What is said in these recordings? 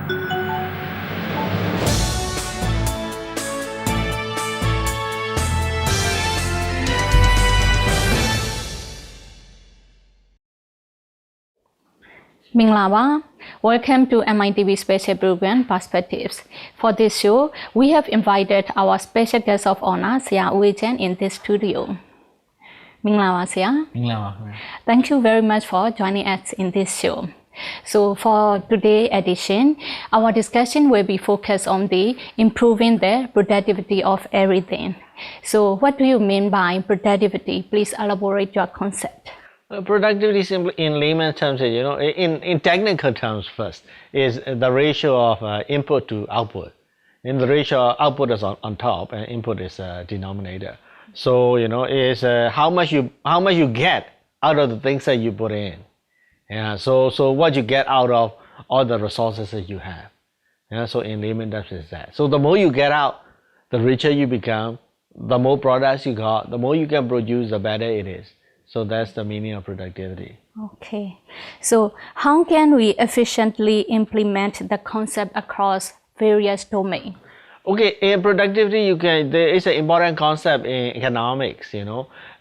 Minglawa, welcome to MITV special program Perspectives. For this show, we have invited our special guest of honor, Sia Uichen, in this studio. Minglawa, Sia. Minglawa. Thank you very much for joining us in this show. So for today's edition, our discussion will be focused on the improving the productivity of everything. So what do you mean by productivity? Please elaborate your concept. Productivity simply in layman's terms, in technical terms first, is the ratio of input to output. And the ratio output is on top and input is denominator. So, is how much you get out of the things that you put in. Yeah, so what you get out of all the resources that you have. Yeah, so in layman's terms is that. So the more you get out, the richer you become, the more products you got, the more you can produce, the better it is. So that's the meaning of productivity. Okay. So how can we efficiently implement the concept across various domains? Okay, in productivity, there is an important concept in economics,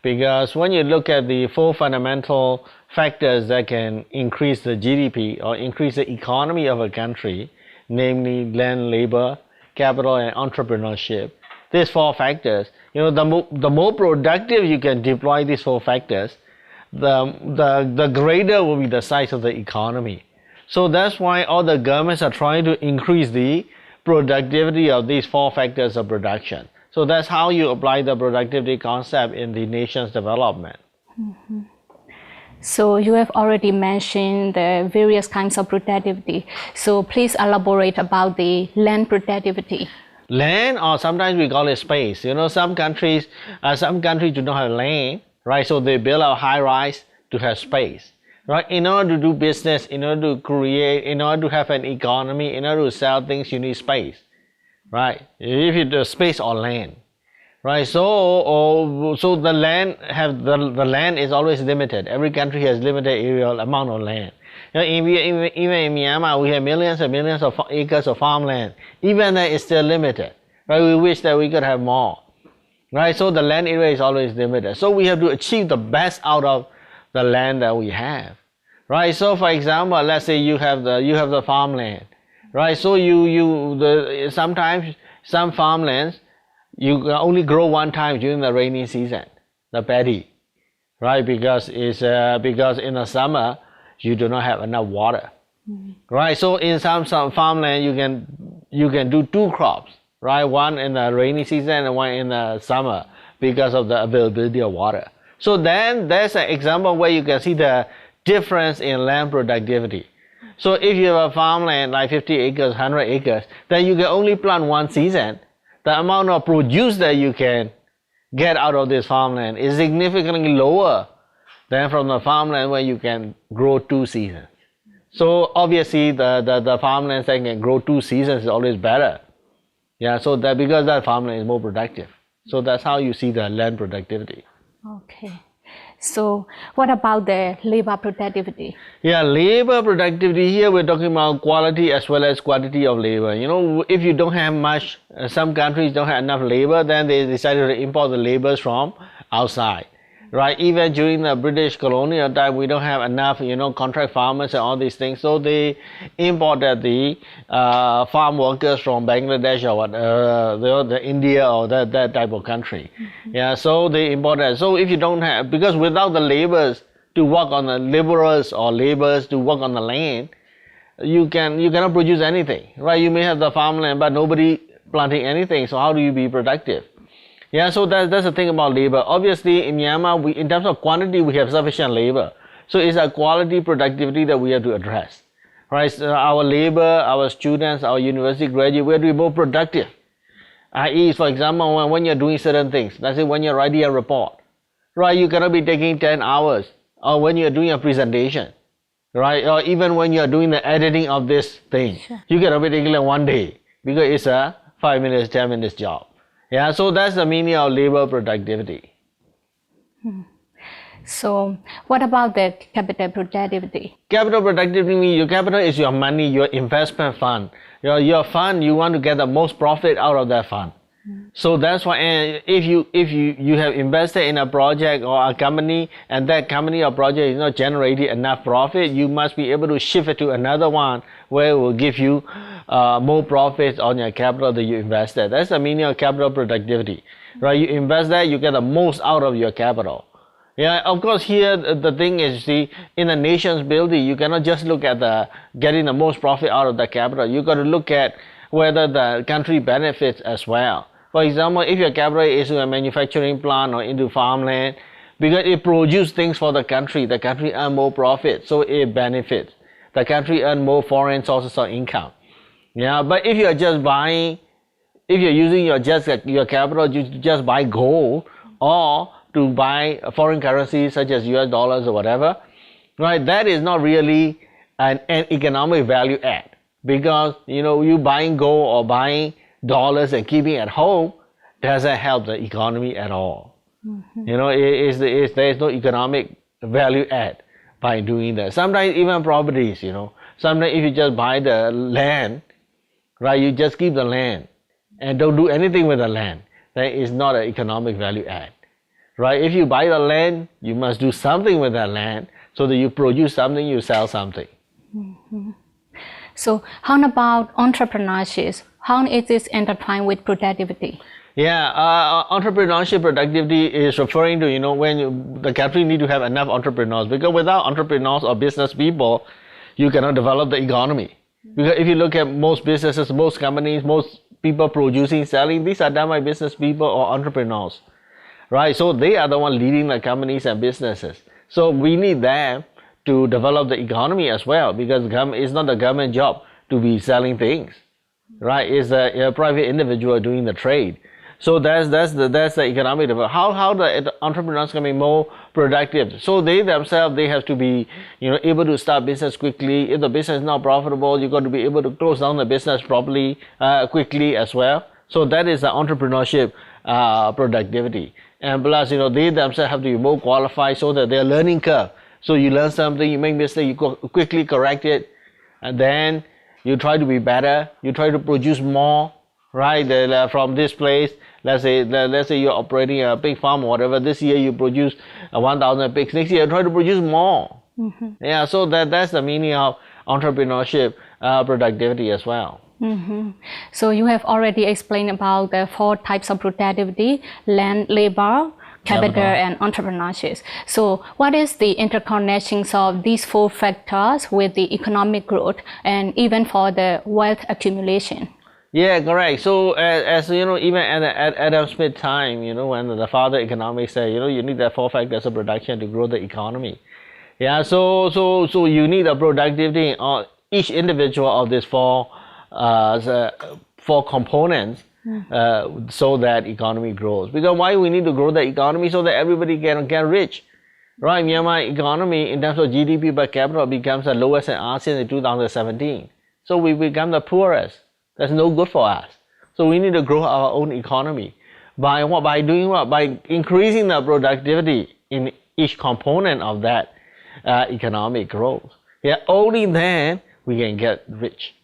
because when you look at the four fundamental factors that can increase the GDP or increase the economy of a country, namely land, labor, capital, and entrepreneurship, these four factors, the more productive you can deploy these four factors, the greater will be the size of the economy. So that's why all the governments are trying to increase the productivity of these four factors of production. So that's how you apply the productivity concept in the nation's development. Mm-hmm. So you have already mentioned the various kinds of productivity. So please elaborate about the land productivity. Land, or sometimes we call it space. Some countries do not have land, right? So they build a high rise to have space, right? In order to do business, in order to create, in order to have an economy, in order to sell things, you need space, right? If you do space or land, right? So the land is always limited. Every country has limited aerial amount of land. Even in Myanmar, we have millions and millions of acres of farmland. Even that is still limited, right? We wish that we could have more, right? So the land area is always limited. So we have to achieve the best out of the land that we have, right? So for example, let's say you have the farmland, right? So sometimes some farmlands you can only grow one time during the rainy season, the paddy, right? Because in the summer you do not have enough water, right? So in some farmland you can do two crops, right? One in the rainy season and one in the summer because of the availability of water. So then there's an example where you can see the difference in land productivity. So if you have a farmland like 50 acres, 100 acres, then you can only plant one season. The amount of produce that you can get out of this farmland is significantly lower than from the farmland where you can grow two seasons. So obviously the farmlands that can grow two seasons is always better. Yeah, so that because that farmland is more productive. So that's how you see the land productivity. Okay. So what about the labor productivity? Yeah, labor productivity, here we're talking about quality as well as quantity of labor. If you don't have much, some countries don't have enough labor, then they decided to import the labors from outside. Right, even during the British colonial time, we don't have enough, contract farmers and all these things. So they imported the farm workers from Bangladesh or the India or that type of country. Mm-hmm. Yeah, so they imported. So if you don't have, because without the laborers to work on the laborers or laborers to work on the land, you cannot produce anything. Right, you may have the farmland, but nobody planting anything. So how do you be productive? Yeah, so that's the thing about labor. Obviously, in Myanmar, in terms of quantity, we have sufficient labor. So it's a quality productivity that we have to address. Right? So our labor, our students, our university graduates, we have to be more productive. I.e., for example, when you're doing certain things, let's say when you're writing a report, right, you cannot be taking 10 hours, or when you're doing a presentation, right, or even when you're doing the editing of this thing, sure, you cannot be taking like 1 day, because it's a 5 minutes, 10 minutes job. Yeah, so that's the meaning of labor productivity. So what about the capital productivity? Capital productivity means your capital is your money, your investment fund. Your fund, you want to get the most profit out of that fund. So that's why if you have invested in a project or a company and that company or project is not generating enough profit, you must be able to shift it to another one where it will give you more profits on your capital that you invested. That's the meaning of capital productivity, right? You invest that, you get the most out of your capital. Yeah, of course, here the thing is, see, in a nation's building, you cannot just look at getting the most profit out of the capital. You got to look at whether the country benefits as well. For example, if your capital is in a manufacturing plant or into farmland, because it produces things for the country earn more profit, so it benefits. The country earn more foreign sources of income. Yeah, but if you're just buying, if you're using your capital to just buy gold or to buy foreign currencies such as US dollars or whatever, right? That is not really an economic value add, because you buying gold or buying dollars and keeping at home doesn't help the economy at all. There is no economic value add by doing that. Sometimes even properties, sometimes if you just buy the land, right, you just keep the land and don't do anything with the land, that is not an economic value add, right? If you buy the land, you must do something with that land so that you produce something, you sell something. So how about entrepreneurship? How is this intertwined with productivity? Yeah, entrepreneurship productivity is referring to, when the country need to have enough entrepreneurs, because without entrepreneurs or business people, you cannot develop the economy. Because if you look at most businesses, most companies, most people producing, selling, these are done by business people or entrepreneurs, right? So they are the one leading the companies and businesses. So we need them to develop the economy as well, because it's not the government job to be selling things, right? It's a private individual doing the trade. So that's the economic development. How the entrepreneurs can be more productive. So they themselves, they have to be able to start business quickly. If the business is not profitable, you got to be able to close down the business properly, quickly as well. So that is the entrepreneurship productivity. And plus, they themselves have to be more qualified so that their learning curve. So you learn something, you make mistake, you quickly correct it, and then you try to be better. You try to produce more, right? From this place, let's say you're operating a pig farm or whatever. This year you produce 1,000 pigs. Next year you try to produce more. Yeah, so that's the meaning of entrepreneurship productivity as well. So you have already explained about the 4 types of productivity: land, labor, capital, and entrepreneurship. So what is the interconnections of these 4 factors with the economic growth and even for the wealth accumulation? Yeah, correct. So as even at Adam Smith time, when the father economics said, you need that 4 factors of production to grow the economy. Yeah, so you need a productivity on each individual of these 4 components. So that economy grows. Because why we need to grow the economy? So that everybody can get rich, right? Myanmar economy in terms of GDP per capita becomes the lowest in ASEAN in 2017. So we become the poorest. That's no good for us. So we need to grow our own economy by what? By doing what? By increasing the productivity in each component of that economic growth. Yeah, only then we can get rich.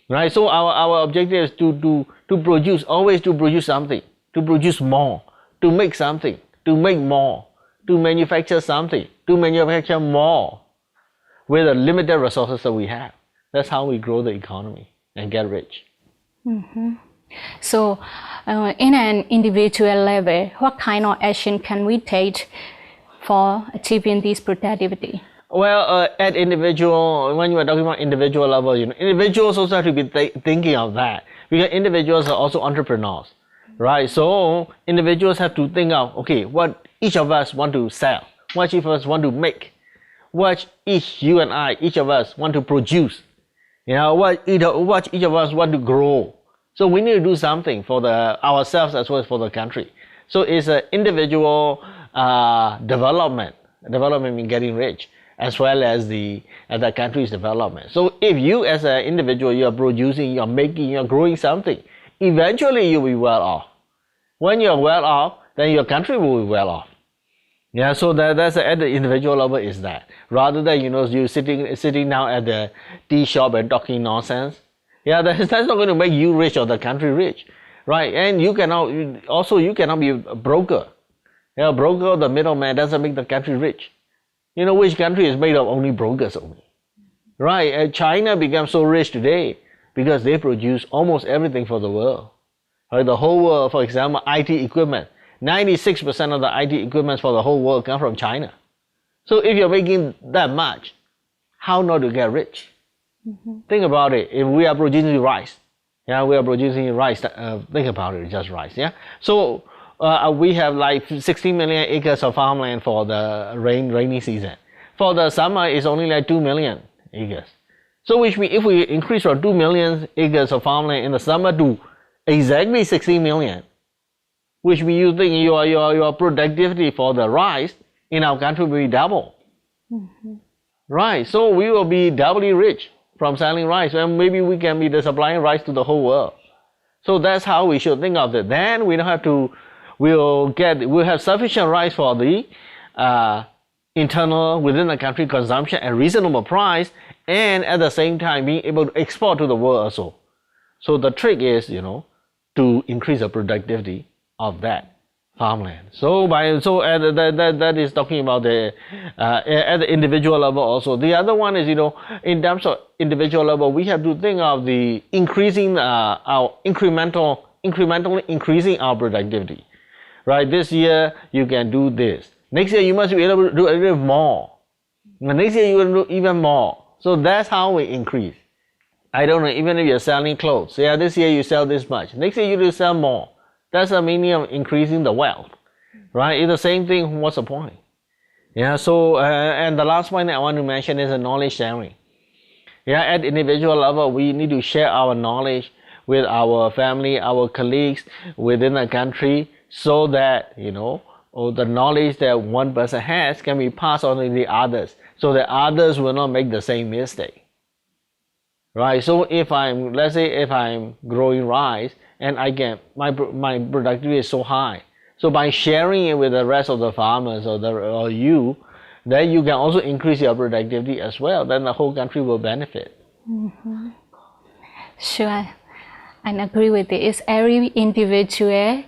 Right, so our objective is to produce, always to produce something, to produce more, to make something, to make more, to manufacture something, to manufacture more with the limited resources that we have. That's how we grow the economy and get rich. So in an individual level, what kind of action can we take for achieving this productivity? Well, at individual, when you are talking about individual level, individuals also have to be thinking of that, because individuals are also entrepreneurs, right? So individuals have to think of, okay, what each of us want to sell, what each of us want to make, what each of us want to produce, what each of us want to grow. So we need to do something for ourselves as well as for the country. So it's an individual development means getting rich, as well as the country's development. So if you as an individual, you're producing, you're making, you're growing something, eventually you'll be well off. When you're well off, then your country will be well off. Yeah, so that's at the individual level is that rather than you sitting down at the tea shop and talking nonsense. Yeah, that's not going to make you rich or the country rich, right? And you cannot be a broker. Yeah, a broker or the middleman doesn't make the country rich. You know which country is made of only brokers only, right? And China became so rich today because they produce almost everything for the world. Right, the whole world, for example, IT equipment. 96% of the IT equipment for the whole world come from China. So if you're making that much, how not to get rich? Think about it. If we are producing rice, think about it, just rice. Yeah. So we have like 16 million acres of farmland for the rainy season. For the summer, it's only like 2 million acres. So which means if we increase from 2 million acres of farmland in the summer to exactly 16 million, which means you think your productivity for the rice in our country will be double. Right, so we will be doubly rich from selling rice, and maybe we can be the supplying rice to the whole world. So that's how we should think of it. Then we don't have to, we'll have sufficient rice for the internal within the country consumption at reasonable price, and at the same time being able to export to the world also. So the trick is, to increase the productivity of that farmland. So that is talking about the at the individual level also. The other one is, in terms of individual level, we have to think of the increasing our incrementally increasing our productivity. Right, this year you can do this. Next year you must be able to do a little more. Next year you will do even more. So that's how we increase. I don't know, even if you're selling clothes, yeah, this year you sell this much, next year you will sell more. That's the meaning of increasing the wealth, right? It's the same thing. What's the point? Yeah. So and the last point I want to mention is the knowledge sharing. Yeah, at individual level, we need to share our knowledge with our family, our colleagues within the country, so that the knowledge that one person has can be passed on to the others, so that others will not make the same mistake. Right, so let's say if I'm growing rice and my productivity is so high, so by sharing it with the rest of the farmers or you, then you can also increase your productivity as well. Then the whole country will benefit. Sure, I agree with it. It's every individual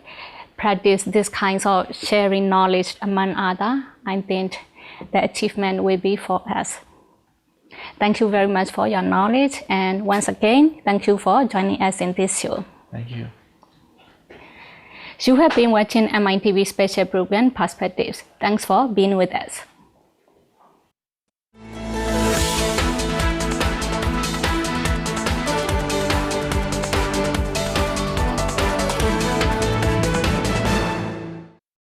practice this kinds of sharing knowledge among others. I think the achievement will be for us. Thank you very much for your knowledge, and once again, thank you for joining us in this show. Thank you. You have been watching MITV special program Perspectives. Thanks for being with us.